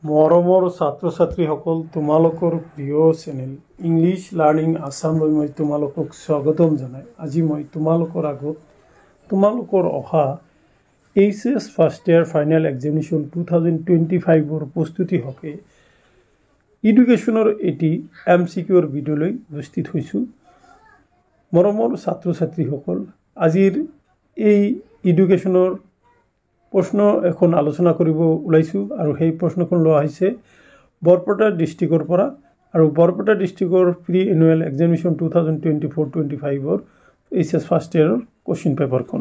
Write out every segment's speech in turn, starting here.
মৰমৰ ছাত্ৰ ছাত্ৰীসকল, তোমালোকৰ প্ৰিয় চেনেল ইংলিছ লাৰ্ণিং আছামলৈ মই তোমালোকক স্বাগতম জনাই আজি মই তোমালোকৰ আগত তোমালোকৰ অহা HS first year final examination 2025ৰ প্ৰস্তুতি হকে এডুকেশ্যনৰ এটি MCQৰ ভিডিঅ'লৈ উপস্থিত হৈছোঁ। মৰমৰ ছাত্ৰ ছাত্ৰীসকল, আজিৰ এই এডুকেশ্যনৰ প্ৰশ্ন এখন আলোচনা কৰিব ওলাইছোঁ আৰু সেই প্ৰশ্নখন লোৱা হৈছে বৰপেটা ডিষ্ট্ৰিক্টৰ পৰা আৰু বৰপেটা ডিষ্ট্ৰিক্টৰ প্ৰি এনুৱেল এক্সামিনেশ্যন 2024-25ৰ HS ফাৰ্ষ্ট ইয়াৰৰ কোৱেশ্চন পেপাৰখন।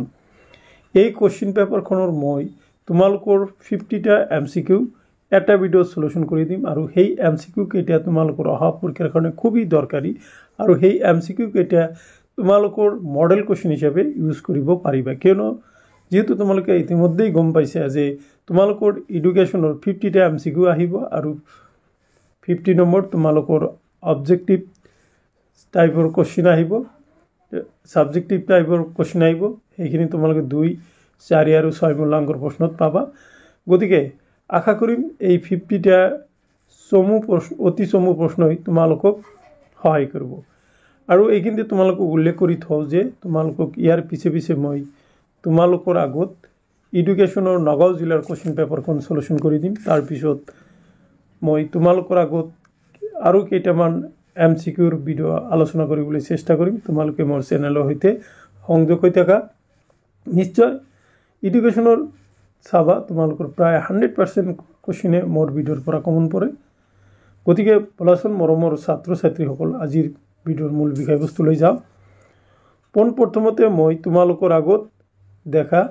এই কোৱেশ্চন পেপাৰখনৰ মই তোমালোকৰ 50টা MCQ এটা ভিডিঅ'ত সলিউশ্যন কৰি দিম আৰু সেই MCQ কেইটা তোমালোকৰ অহা পৰীক্ষাৰ কাৰণে খুবেই দৰকাৰী আৰু সেই MCQ কেইটা তোমালোকৰ মডেল কোৱেশ্চন হিচাপে ইউজ কৰিব পাৰিবা, কিয়নো যেহেতু তোমালোকে ইতিমধ্যেই গম পাইছে যে তোমালোকৰ এডুকেশ্যনৰ 50টা MCQ আহিব আৰু 50 নম্বৰ তোমালোকৰ অবজেক্টিভ টাইপৰ কোৱেশ্চন আহিব, সাবজেক্টিভ টাইপৰ কোৱেশ্চন আহিব। সেইখিনি তোমালোকে 2, 4 আৰু 6 মূল্যাংকৰ প্ৰশ্নত পাবা। গতিকে আশা কৰিম এই 50টা অতি চমু প্ৰশ্নই তোমালোকক সহায় কৰিব আৰু এইখিনিতে তোমালোকক উল্লেখ কৰি থওঁ যে তোমালোকক ইয়াৰ পিছে মই তোমালোকৰ আগত এডুকেশ্যনৰ নগাঁও জিলাৰ কোৱেশ্চন পেপাৰখন সলিউশ্যন কৰি দিম। তাৰপিছত মই তোমালোকৰ আগত আৰু কেইটামান MCQৰ ভিডিঅ' আলোচনা কৰিবলৈ চেষ্টা কৰিম। তোমালোকে মোৰ চেনেলৰ সৈতে সংযোগ হৈ থাকা। নিশ্চয় এডুকেশ্যনৰ চাবা, তোমালোকৰ প্ৰায় 100% কোৱেশ্চনে মোৰ ভিডিঅ'ৰ পৰা কমন পৰে। গতিকে বলাচোন মৰমৰ ছাত্ৰ ছাত্ৰীসকল, আজিৰ ভিডিঅ'ৰ মূল বিষয়বস্তুলৈ যাওঁ। পোনপ্ৰথমতে মই তোমালোকৰ আগত দেখা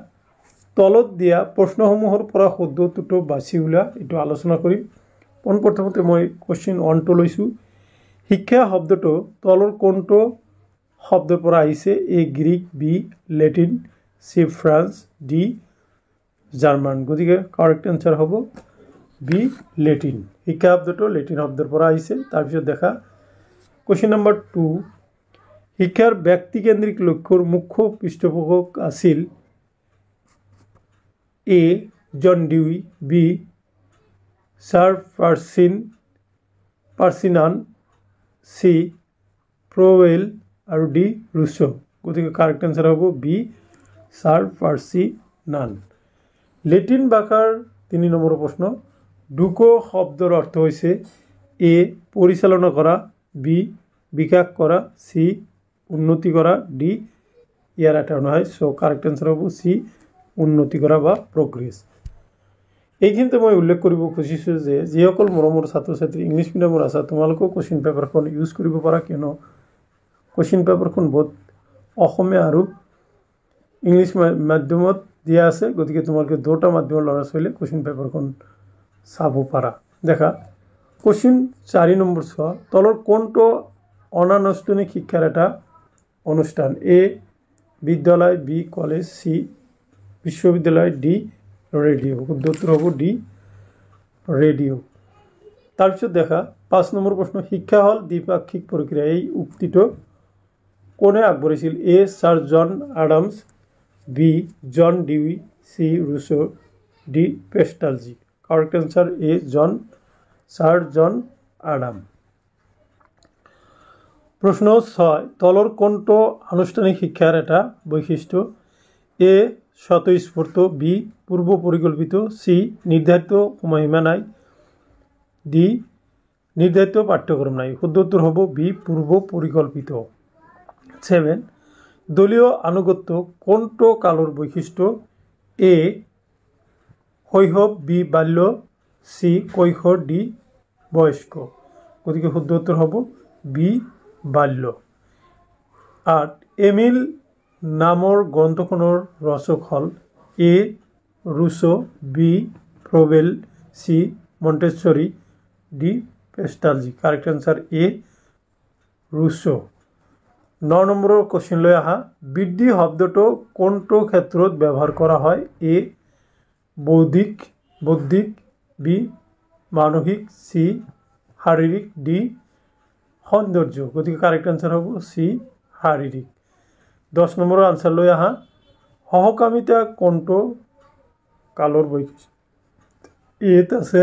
তলত দিয়া প্ৰশ্নসমূহৰ পৰা শুদ্ধ উত্তৰটো বাছি উলিওৱা এইটো আলোচনা কৰিম। পোনপ্ৰথমতে মই কোৱেশ্চন 1টো লৈছোঁ। শিক্ষা শব্দটো তলৰ কোনটো শব্দৰ পৰা আহিছে? A Greek, B Latin, C France, D German. গতিকে কাৰেক্ট এনচাৰ হ'ব B লেটিন। শিক্ষা শব্দটো লেটিন শব্দৰ পৰা আহিছে। তাৰপিছত দেখা কোৱেশ্চন নম্বৰ 2, শিক্ষাৰ ব্যক্তিকেন্দ্ৰিক লক্ষ্যৰ মুখ্য পৃষ্ঠপোষক আছিল A John Dewey, B sir Percy Nunn, C Froebel আৰু D ৰুছো। গতিকে কাৰেক্ট এনচাৰ হ'ব B ছাৰ পাৰ্চিনান। লেটিন ভাষাৰ 3 নম্বৰ প্ৰশ্ন। ডুকো শব্দৰ অৰ্থ হৈছে A পৰিচালনা কৰা, B বিকাশ কৰা, C উন্নতি কৰা, D ইয়াৰ এটা নহয়। চ' কাৰেক্ট এনচাৰ হ'ব C উন্নতি কৰা বা প্ৰগ্ৰেছ। এইখিনিতে মই উল্লেখ কৰিব খুজিছোঁ যে যিসকল মৰমৰ ছাত্ৰ ছাত্ৰী ইংলিছ মিডিয়ামৰ আছা, তোমালোকেও কোৱেশ্চন পেপাৰখন ইউজ কৰিব পাৰা, কিয়নো কোৱেশ্চন পেপাৰখন বহুত অসমীয়া আৰু ইংলিছ মাধ্যমত দিয়া আছে। গতিকে তোমালোকে দুটা মাধ্যমৰ ল'ৰা ছোৱালীয়ে কোৱেশ্চন পেপাৰখন চাব পাৰা। দেখা কোৱেশ্চন 4 নম্বৰ চোৱা। তলৰ কোনটো অনানুষ্ঠানিক শিক্ষাৰ এটা অনুষ্ঠান? A বিদ্যালয়, B কলেজ, C বিশ্ববিদ্যালয়, D ৰেডিঅ'। শুদ্ধ উত্তৰ হ'ব D ৰেডিঅ'। তাৰপিছত দেখা 5 নম্বৰ প্ৰশ্ন। শিক্ষা হ'ল দ্বিপাক্ষিক প্ৰক্ৰিয়া। এই উক্তিটো কোনে আগবঢ়াইছিল? A sir John Adams, B John Dewey, C Rousseau, D Pestalozzi. Correct answer A sir John Adam. প্ৰশ্ন 6, তলৰ কোনটো আনুষ্ঠানিক শিক্ষাৰ এটা বৈশিষ্ট্য? A স্বতঃস্ফূৰ্ত, B পূৰ্ব পৰিকল্পিত, C নিৰ্ধাৰিত সময়সীমা নাই, D নিৰ্ধাৰিত পাঠ্যক্ৰম নাই। শুদ্ধ উত্তৰ হ'ব B পূৰ্ব পৰিকল্পিত। 7, দলীয় আনুগত্য কোনটো কালৰ বৈশিষ্ট্য? A শৈশৱ, B বাল্য, C কৈশোৰ, D বয়স্ক। গতিকে শুদ্ধ উত্তৰ হ'ব B বাল্য। 8, এমিল নামৰ গ্ৰন্থখনৰ ৰচক হ'ল A Rousseau, B Froebel, C Montessori, D Pestalozzi. Correct answer A Rousseau. 9 নম্বৰৰ কোৱেশ্চন লৈ আহা। বৃদ্ধি শব্দটো কোনটো ক্ষেত্ৰত ব্যৱহাৰ কৰা হয়? A বৌদ্ধিক, B মানসিক, C শাৰীৰিক, D সৌন্দৰ্য। গতিকে কাৰেক্ট এনচাৰ হ'ব C শাৰীৰিক। 10 নম্বৰৰ আনচাৰ লৈ আহা। সহকামিতা কোনটো কালৰ বৈশিষ্ট্য? এত আছে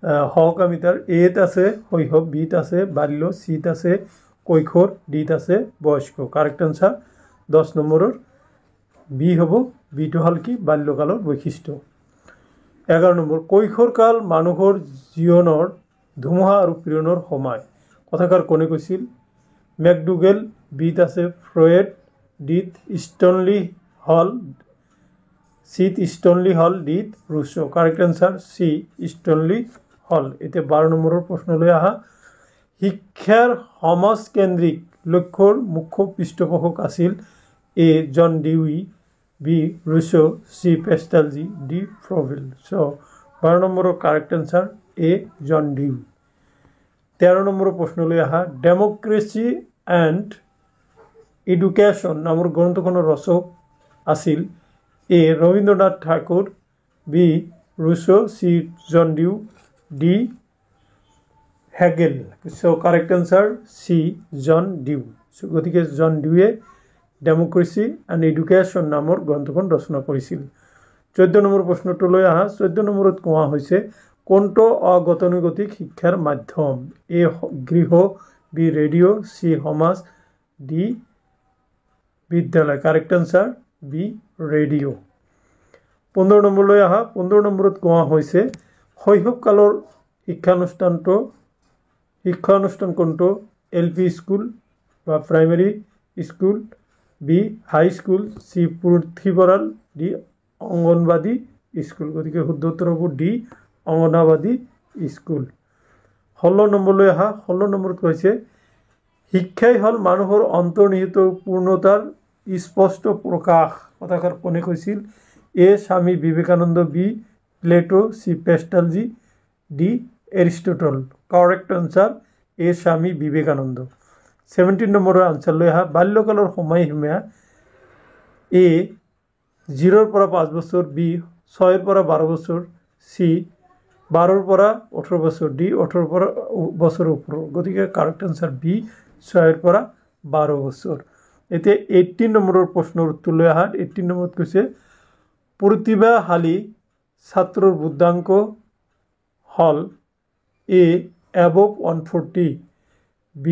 সহকামিতাৰ এত আছে শৈশৱ, বিত আছে বাল্য, চিত আছে কৈশোৰ, ডিত আছে বয়স্ক। কাৰেক্ট আনসাৰ 10 নম্বৰৰ বি হ'ব। বিটো হ'ল কি বাল্যকালৰ বৈশিষ্ট্য। 11 নম্বৰ কৈশোৰকাল মানুহৰ জীৱনৰ ধুমুহা আৰু প্ৰেৰণৰ সময়। কথাকাৰ কোনে কৈছিল? মেকডুগেল। বিত আছে ফ্ৰয়েড, ডিত ষ্টনলি হল, চিত ষ্টনলি হল, ডিত ৰুছো। কাৰেক্ট আনসাৰ চি ষ্টনলি হল। এতিয়া 12 নম্বৰৰ প্ৰশ্নলৈ আহা। শিক্ষাৰ সমাজকেন্দ্ৰিক লক্ষ্যৰ মুখ্য পৃষ্ঠপোষক আছিল A John Dewey, B Rousseau, C Pestalozzi, D Froebel. So' 12 নম্বৰৰ correct answer A John Dewey. 13 নম্বৰৰ প্ৰশ্নলৈ আহা। ডেমক্ৰেচি এণ্ড এডুকেশ্যন নামৰ গ্ৰন্থখনৰ ৰচক আছিল A Rabindranath Thakur, B Rousseau, C John Dewey, D Hegel. So' correct answer C John Dewey. গতিকে John ডিউৱে democracy and education নামৰ গ্ৰন্থখন ৰচনা কৰিছিল। 14 নম্বৰ প্ৰশ্নটোলৈ আহা। 14 নম্বৰত কোৱা হৈছে কোনটো অগতানুগতিক শিক্ষাৰ মাধ্যম? এ গৃহ, বি ৰেডিঅ', চি সমাজ, ডি বিদ্যালয়। Correct answer B radio'. 15 নম্বৰলৈ আহা। 15 নম্বৰত কোৱা হৈছে শৈশৱকালৰ শিক্ষানুষ্ঠান কোনটো? এল পি স্কুল বা প্ৰাইমেৰী স্কুল, বি হাই স্কুল, চি পুথিভঁৰাল, ডি অংগনবাদী স্কুল। গতিকে শুদ্ধ উত্তৰ হ'ব ডি অংগনবাদী স্কুল। 16 নম্বৰলৈ আহা। 16 নম্বৰত কৈছে শিক্ষাই হ'ল মানুহৰ অন্তৰ্নিহিত পূৰ্ণতাৰ স্পষ্ট প্ৰকাশ। কথাষাৰ কোনে কৈছিল? A Swami Vivekananda, B Plato, C Pestalozzi, D Aristotle. Correct answer A Swami Vivekananda. 17 নম্বৰৰ আনসাৰ লৈ আহা। বাল্যকালৰ সময়সীমা এ 0ৰ পৰা 5 বছৰ, বি 6ৰ পৰা 12 বছৰ, চি 12ৰ পৰা 18 বছৰ, ডি 18ৰ পৰা বছৰৰ ওপৰৰ। গতিকে কাৰেক্ট আনসাৰ বি 6ৰ পৰা 12 বছৰ। এতিয়া 18 নম্বৰৰ প্ৰশ্নৰ উত্তৰ লৈ আহা। 18 নম্বৰত কৈছে প্ৰতিভাশালী ছাত্ৰৰ বুদ্ধাংক হল এ above 140, B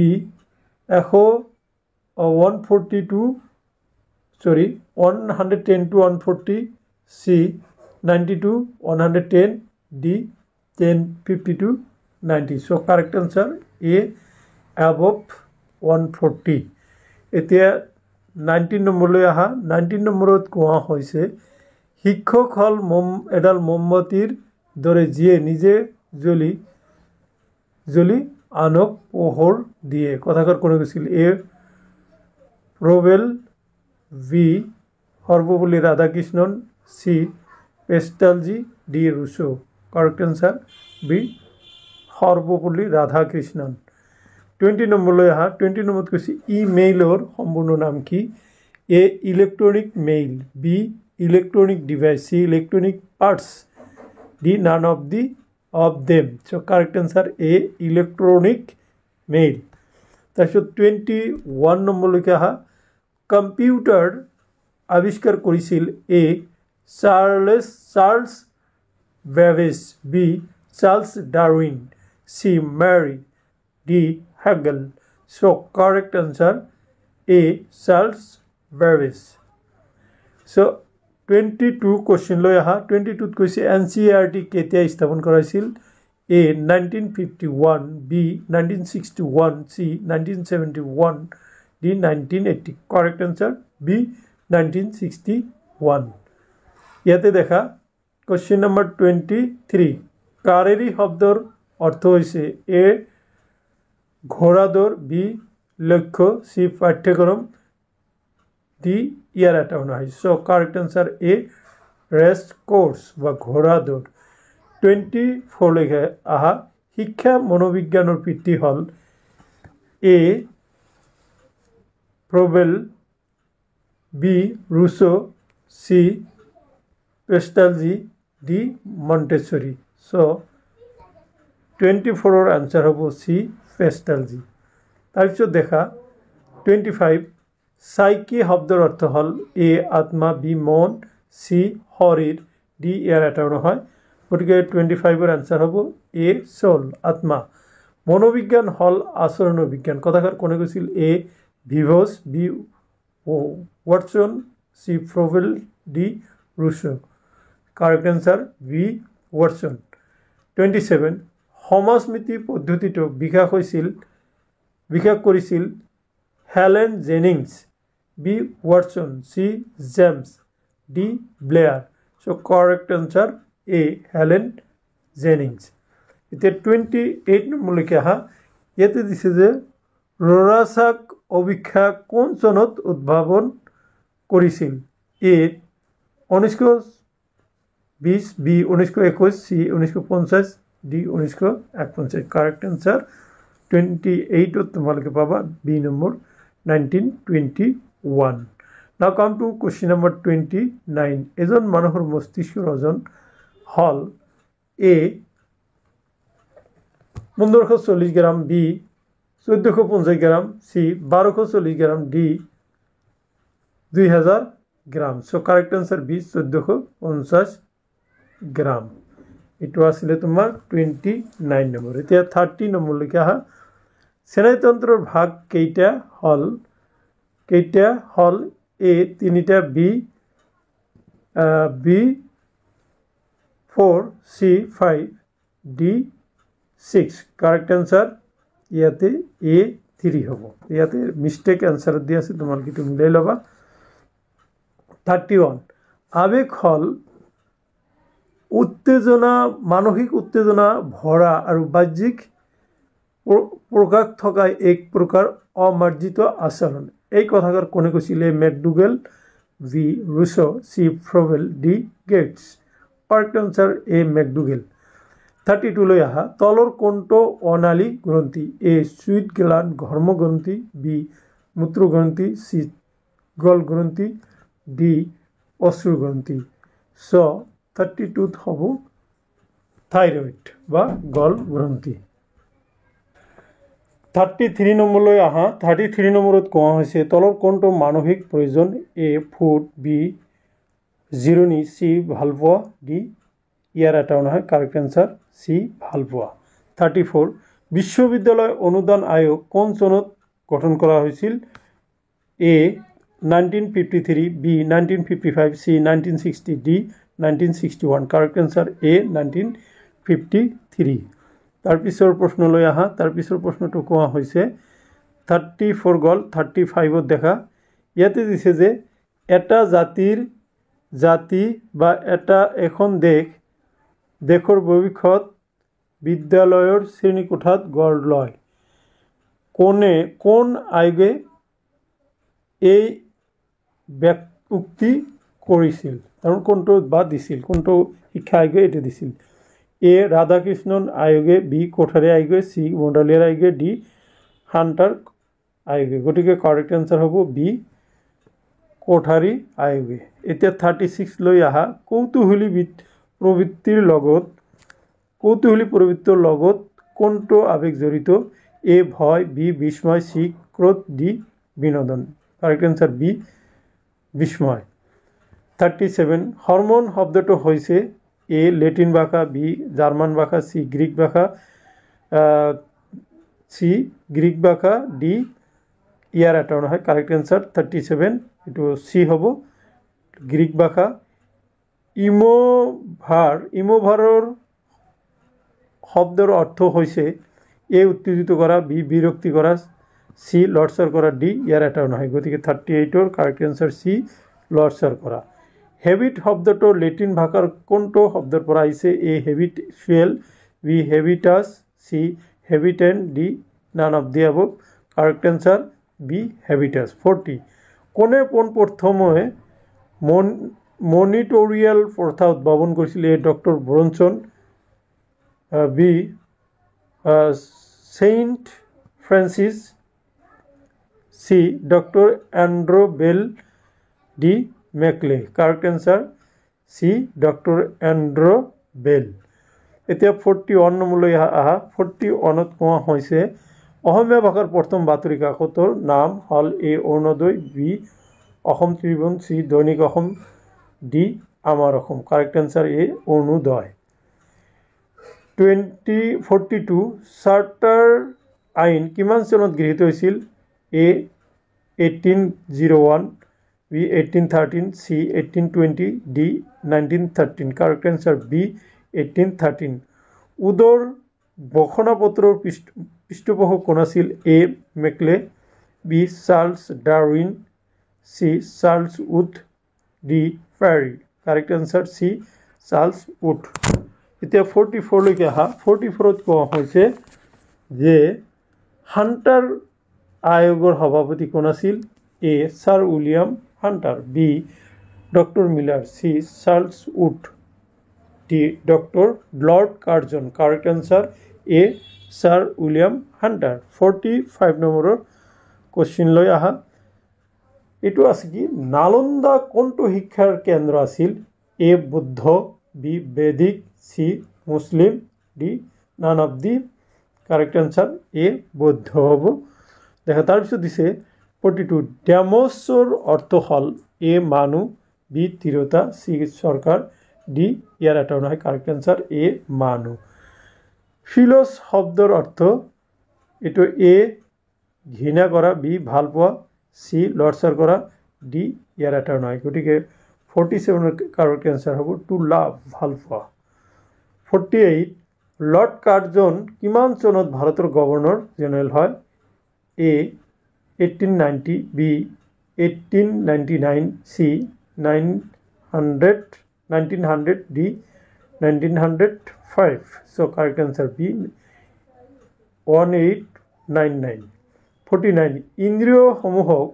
110 to 140, C 90 to 110, D 1050 to 90. So correct answer A above 140. এতিয়া 19 নম্বৰলৈ আহা। 19 নম্বৰত কোৱা হৈছে শিক্ষক হ'ল এডাল মমবাতিৰ দৰে যিয়ে নিজে জ্বলি আনক পোহৰ দিয়ে। কথাষাৰ কোনে কৈছিল? A Froebel, B Sarvepalli Radhakrishnan, C Pestalozzi, D Rousseau. Correct answer B Sarvepalli Radhakrishnan. 20 নম্বৰলৈ আহা। 20 নম্বৰত কৈছে ইমেইলৰ সম্পূৰ্ণ নাম কি? A electronic mail, B electronic device, C electronic parts, D none of them. So' correct answer A electronic mail. তাৰপিছত 21 নম্বৰলৈকে আহা। কম্পিউটাৰ আৱিষ্কাৰ কৰিছিল A Charles Babbage, B Charles Darwin, C Mary, D Hegel. So' correct answer A Charles Babbage. So' 22 question লৈ আহা। 22ত কৈছে NCERT কেতিয়া স্থাপন কৰা হৈছিল? A 1951, B 1961, C 1971, D 1980। Correct answer B 1961। ইয়াতে দেখা কুৱেশ্যন নম্বৰ 23। কাৰেৰী শব্দৰ অৰ্থ হৈছে এ ঘোঁৰাদৌৰ, বি লক্ষ্য, চি পাঠ্যক্ৰম, ডি ইয়াৰ এটা নহয়। So' correct answer A race course বা ঘোঁৰাদৌৰ। 24লৈকে আহা। শিক্ষা মনোবিজ্ঞানৰ পিতৃ হ'ল A Froebel, B Rousseau, C Pestalozzi, D Montessori. So' 24ৰ আনসাৰ হ'ব চি পেষ্টালজি। তাৰপিছত দেখা 25। চাইকি শব্দৰ অৰ্থ হ'ল এ আত্মা, বি মন, চি শৰীৰ, ডি ইয়াৰ এটাও নহয়। গতিকে 25-ৰ আনসাৰ হ'ব এ সোল আত্মা মনোবিজ্ঞান হল আচৰণ বিজ্ঞান কথাষাৰ কোনে কৈছিল A Vives B Watson C Froebel D Rousseau correct answer B Watson 27 সমাজমিতি পদ্ধতিটো বিকাশ কৰিছিল Helen Jennings B Watson C James D Blair so correct answer A Helen Jennings এতিয়া 28 নম্বৰলৈকে আহা ইয়াতে দিছে যে ৰৰাছাক অভিক্ষা কোন চনত উদ্ভাৱন কৰিছিল এ 1920 বি 1921 সি 1950 ডি 1951 কাৰেক্ট আনসাৰ 28 তোমালোকে পাবা বি নম্বৰ 1921 নাও কাম টু কোশ্চেন নম্বৰ 29 এজন মানুহৰ মস্তিষ্কৰ ওজন হল এ 1540 গ্রাম বি 1450 গ্রাম সি 1240 গ্রাম ডি 2000 গ্রাম সো কারেক্ট আনসার বি 1450 গ্রাম এটো আসলে তোমার 29 নম্বর এতিয়া 30 নম্বর লৈকে আহা স্নায়ুতন্ত্ৰৰ ভাগ কেইটা হল এ 3টা বি 4 সি 5 ডি 6 কারেক্ট আনসার ইয়াতে এ 3 হব ইয়াতে মিস্টেক আনসার দি আছে তোমালোকে তো মিলাই লবা 31 আবেগ হল উত্তেজনা মানসিক উত্তেজনা ভরা আৰু বাহ্যিক প্ৰকাশ থকা এক প্ৰকাৰ অমাৰ্জিত আচৰণ এই কথাষাৰ কোনে কৈছিলে ম্যাকডুগেল ভি ৰুসো সি Froebel D Gates correct answer এ ম্যাকডুগেল 32 লৈ আহা তলৰ কোনটো অনালী গ্ৰন্থি এ সুইট গ্ল্যান্ড ঘর্ম গ্রন্থি বি মূত্র গ্রন্থি সি গল গ্রন্থি ডি অশ্রু গ্রন্থি সো 32 হব থাইরয়েড বা গল গ্রন্থি 33 নম্বৰলৈ আহা 33 নম্বৰত কোৱা হৈছে তলৰ কোনটো মানসিক প্ৰয়োজন এ ফুড বি জিৰণি সি ভালপোৱা ডি ইয়াৰ এটা নহয় কাৰেক্ট আনসাৰ সি ভালপোৱা 34 বিশ্ববিদ্যালয় অনুদান আয়োগ কোন চনত গঠন কৰা হৈছিল এ 1953 বি 1955 সি 1960 ডি 1961 কাৰেক্ট আনসাৰ এ 1953 তাৰ পিছৰ প্ৰশ্নলৈ আহা তাৰ পিছৰ প্ৰশ্নটো কোৱা হৈছে 34 গল 35ত দেখা ইয়াতে দিছে যে এটা জাতি বা এখন দেশৰ ভৱিষ্যত বিদ্যালয়ৰ শ্ৰেণীকোঠাত গঢ় লয় কোন আয়োগে এই উক্তি কৰিছিল তাৰ কোনটো বা দিছিল কোনটো শিক্ষা আয়োগে এটা দিছিল এ ৰাধাকৃষ্ণন আয়োগে বি কোঠাৰী আয়োগে সি মণ্ডলীয়াৰ আয়োগে ডি হান্টাৰ আয়োগে গতিকে কাৰেক্ট আনসাৰ হব বি কোঠাৰী আয়োগে এতিয়া 36 লৈ আহা কৌতূহলী প্ৰবৃত্তিৰ লগত কোনটো আবেগ জড়িত এ ভয় বি বিস্ময় সি ক্রোধ ডি বিনোদন কারেক্ট আনসার বি বিস্ময় 37 হরমোন শব্দটো হৈছে এ লেটিন ভাষা বি জার্মান ভাষা সি গ্রিক ভাষা ডি ইয়ার এটা নহয় কারেক্ট আনসার 37 এটো সি হব গ্রিক ভাষা ইমোভাৰৰ শব্দৰ অৰ্থ হৈছে এ উত্তেজিত কৰা বি বিৰক্তি কৰা সি লৰচৰ কৰা ডি ইয়াৰ এটা নহয় গতিকে 38ৰ কাৰেক্ট আনসাৰ সি লৰচৰ কৰা হেবিট শব্দটো লেটিন ভাষাৰ কোনটো শব্দৰ পৰা আহিছে A habitual B habitus C habiten D none of the above correct answer B habitus 40 কোনে প্রথমে মনিটোরিয়াল প্রথা উদ্ভাবন করেছিল A doctor Bronson B saint Francis C doctor Andrew Bell D Macaulay correct answer C doctor Andrew Bell এতিয়া 41 নম্বৰলৈ আহা 41ত কোৱা হৈছে অসমীয়া ভাষাৰ প্ৰথম বাতৰি কাকতৰ নাম হল এ অৰুণোদয় বি অসম ত্ৰিভুৱন সি দৈনিক অসম ডি আমাৰ অসম কাৰেক্ট আনসাৰ এ অৰুণোদয় 2042 চাৰ্টাৰ আইন কিমান চনত গৃহীত হৈছিল? A 1801, B 1813, C 1820, D 1913. Correct answer B 1813. উদৰ ঘোষণাপত্ৰৰ পৃষ্ঠপোষক কোন আছিল? A Macaulay, B Charles Darwin, C Charles Wood, D Perry. Correct answer C Charles Wood. এতিয়া 44 লৈকে আহা. 44ত কোৱা হৈছে যে হাণ্টাৰ আয়োগৰ সভাপতি কোন আছিল? A sir William Hunter, B doctor Miller, C Charles Wood, D doctor lord Curzon. Correct answer A sir William Hunter. 45 নম্বৰৰ কোশ্চিন লৈ আহা. এইটো আছে কি? নালন্দা কোনটো শিক্ষাৰ কেন্দ্ৰ আছিল? A Buddha, B বেদিক, C Muslim, D naan of the. Correct answer A বৌদ্ধ হ'ব. দেখা তাৰপিছত দিছে 42 ডেমছৰ অৰ্থ হ'ল? A মানুহ, B স্থিৰতা, C চৰকাৰ, D ইয়াৰ এটাও নহয়. কাৰেক্ট অ্যান্সাৰ A মানুহ. ফিলছ শব্দৰ অৰ্থ? এইটো A ঘৃণা কৰা, B ভাল পোৱা, C লৰচৰ কৰা, D ইয়াৰ এটাও নহয়. গতিকে 47 কাৰেক্ট অ্যান্সাৰ হ'ব টু লাভ, ভাল পোৱা. 48 লৰ্ড কাৰ্জন কিমান চনত ভাৰতৰ গভৰ্ণৰ জেনেৰেল হয়? A 1890, B 1899, C 1900, D 1905. So correct answer B 1899. 49 ইন্দ্ৰিয় সমূহক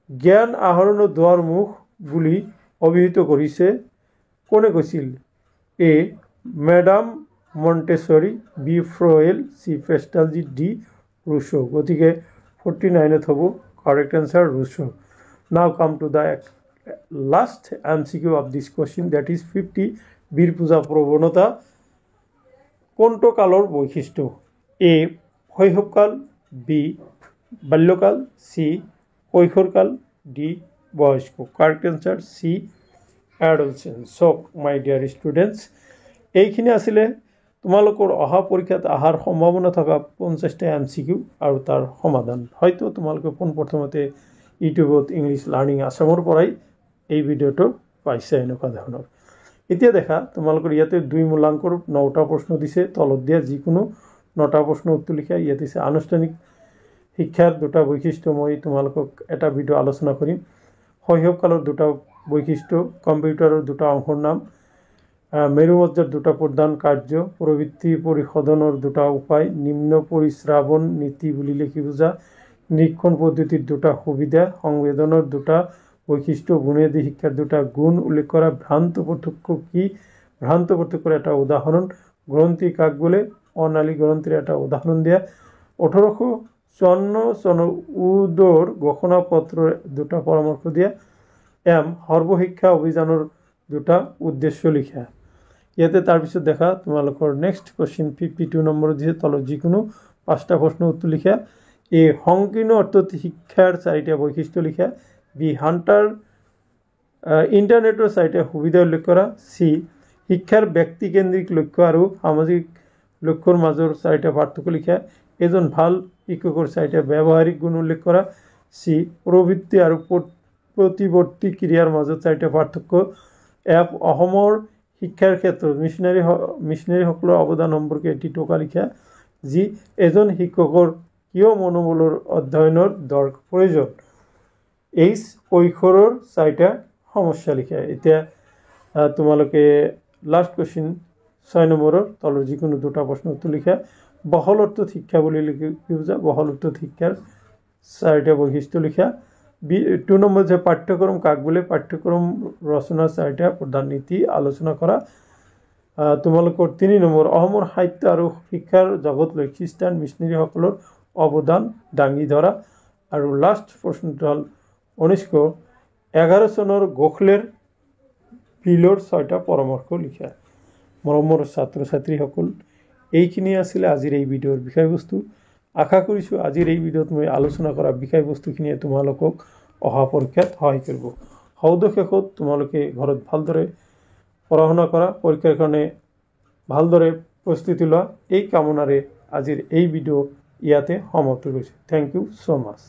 জ্ঞান আহৰণৰ দুৱাৰ মুখ বুলি অভিহিত কৰিছে কোনে কৈছিল? A madam Montessori, B Froebel, C Pestalozzi, D Rousseau. গতিকে 49ত হ'ব correct answer Rousseau. Now come to the last MCQ of this question, that is 50 বীর পূজা প্রবণতা কোনটো কালৰ বৈশিষ্ট্য? A শৈশৱকাল, B বাল্যকাল, C কৈশোৰকাল, D বয়স্ক. কাৰেক্ট অ্যান্সাৰ C অ্যাডolescence. So my dear students, এইখিনি আছিলে তোমালোকৰ অহা পৰীক্ষাত অহাৰ সম্ভাৱনা থকা 50টা MCQ আৰু তাৰ সমাধান. হয়তো তোমালোকে পোনপ্ৰথমতে ইউটিউবত ইংলিছ লাৰ্নিং আসামৰ পৰাই এই ভিডিঅ'টো পাইছে এনেকুৱা ধৰণৰ. এতিয়া দেখা তোমালোকৰ ইয়াতে 2 মূলাংকৰ 9টা প্ৰশ্ন দিছে. তলত দিয়া যিকোনো 9টা প্ৰশ্ন উত্তৰ লিখা. ইয়াত দিছে আনুষ্ঠানিক শিক্ষাৰ 2টা বৈশিষ্ট্য. মই তোমালোকক এটা ভিডিঅ' আলোচনা কৰিম. শৈশৱকালৰ 2টা বৈশিষ্ট্য, কম্পিউটাৰৰ 2টা অংশৰ নাম, মেৰুমজ্জাৰ 2টা প্ৰধান কাৰ্য, প্ৰবৃত্তি পৰিশোধনৰ 2টা উপায়, নিম্ন পৰিশ্ৰাৱণ নীতি বুলিলে কি বুজা, নিৰীক্ষণ পদ্ধতিৰ 2টা সুবিধা, সংবেদনৰ 2টা বৈশিষ্ট্য, বুনিয়াদী শিক্ষাৰ 2টা গুণ উল্লেখ কৰা, ভ্ৰান্ত পাৰ্থক্য কি, ভ্ৰান্ত পাৰ্থক্যৰ এটা উদাহৰণ, গ্ৰন্থি কাক বোলে, অনালী গ্ৰন্থিৰ এটা উদাহৰণ দিয়া, 1854 চনৰ উদৰ ঘোষণাপত্ৰৰ 2টা পৰামৰ্শ দিয়া, M সৰ্বশিক্ষা অভিযানৰ 2টা উদ্দেশ্য লিখা. ইয়াতে তাৰপিছত দেখা তোমালোকৰ নেক্সট কোশ্চিন 52 নম্বৰ দিছে. তলত যিকোনো 5টা প্ৰশ্ন উত্তৰ লিখা. A সংকীৰ্ণ অৰ্থত শিক্ষাৰ 4টা বৈশিষ্ট্য লিখা, B হাণ্টাৰ ইণ্টাৰনেটৰ 4টা সুবিধা উল্লেখ কৰা, C শিক্ষাৰ ব্যক্তিকেন্দ্ৰিক লক্ষ্য আৰু সামাজিক লক্ষ্যৰ মাজৰ 4টা পাৰ্থক্য লিখা, এজন ভাল শিক্ষকৰ 4টা ব্যৱহাৰিক গুণ উল্লেখ কৰা, C প্ৰবৃত্তি আৰু প্ৰতিৱৰ্তী ক্ৰিয়াৰ মাজত 4টা পাৰ্থক্য, F অসমৰ শিক্ষাৰ ক্ষেত্ৰত মিছনেৰীসকলৰ অৱদান সম্পৰ্কে এটি টোকা লিখা, G এজন শিক্ষকৰ কিয় মনোবলৰ অধ্যয়নৰ প্ৰয়োজন, H কৈশোৰৰ 4টা সমস্যা লিখা. এতিয়া তোমালোকে লাষ্ট কোশ্চিন 6 নম্বৰৰ তলৰ যিকোনো 2টা প্ৰশ্ন উত্তৰ লিখা. বহল অৰ্থত শিক্ষা বুলি কি বুজা, বহল অৰ্থত শিক্ষাৰ 4টা বৈশিষ্ট্য লিখা. 2 নম্বৰ যে পাঠ্যক্ৰম কাক বোলে, পাঠ্যক্ৰম ৰচনাৰ 4টা প্ৰধান নীতি আলোচনা কৰা. তোমালোকৰ 3 নম্বৰ অসমৰ সাহিত্য আৰু শিক্ষাৰ জগতলৈ খ্ৰীষ্টান মিছনেৰীসকলৰ অৱদান দাঙি ধৰা. আৰু লাষ্ট প্ৰশ্নটো হ'ল 1911 চনৰ গোখলেৰ বিলৰ 6টা পৰামৰ্শ লিখা. মৰমৰ ছাত্ৰ ছাত্ৰীসকল, এইখিনি আছিলে আজিৰ এই ভিডিঅ'ৰ বিষয়বস্তু. আশা কৰিছোঁ আজিৰ এই ভিডিঅ'ত মই আলোচনা কৰা বিষয়বস্তুখিনিয়ে তোমালোকক অহা পৰীক্ষাত সহায় কৰিব. সৌদশেষত তোমালোকে ঘৰত ভালদৰে পঢ়া শুনা কৰা, পৰীক্ষাৰ কাৰণে ভালদৰে প্ৰস্তুতি লোৱা এই কামনাৰে আজিৰ এই ভিডিঅ' ইয়াতে সমাপ্ত কৰিছোঁ। Thank you so' much.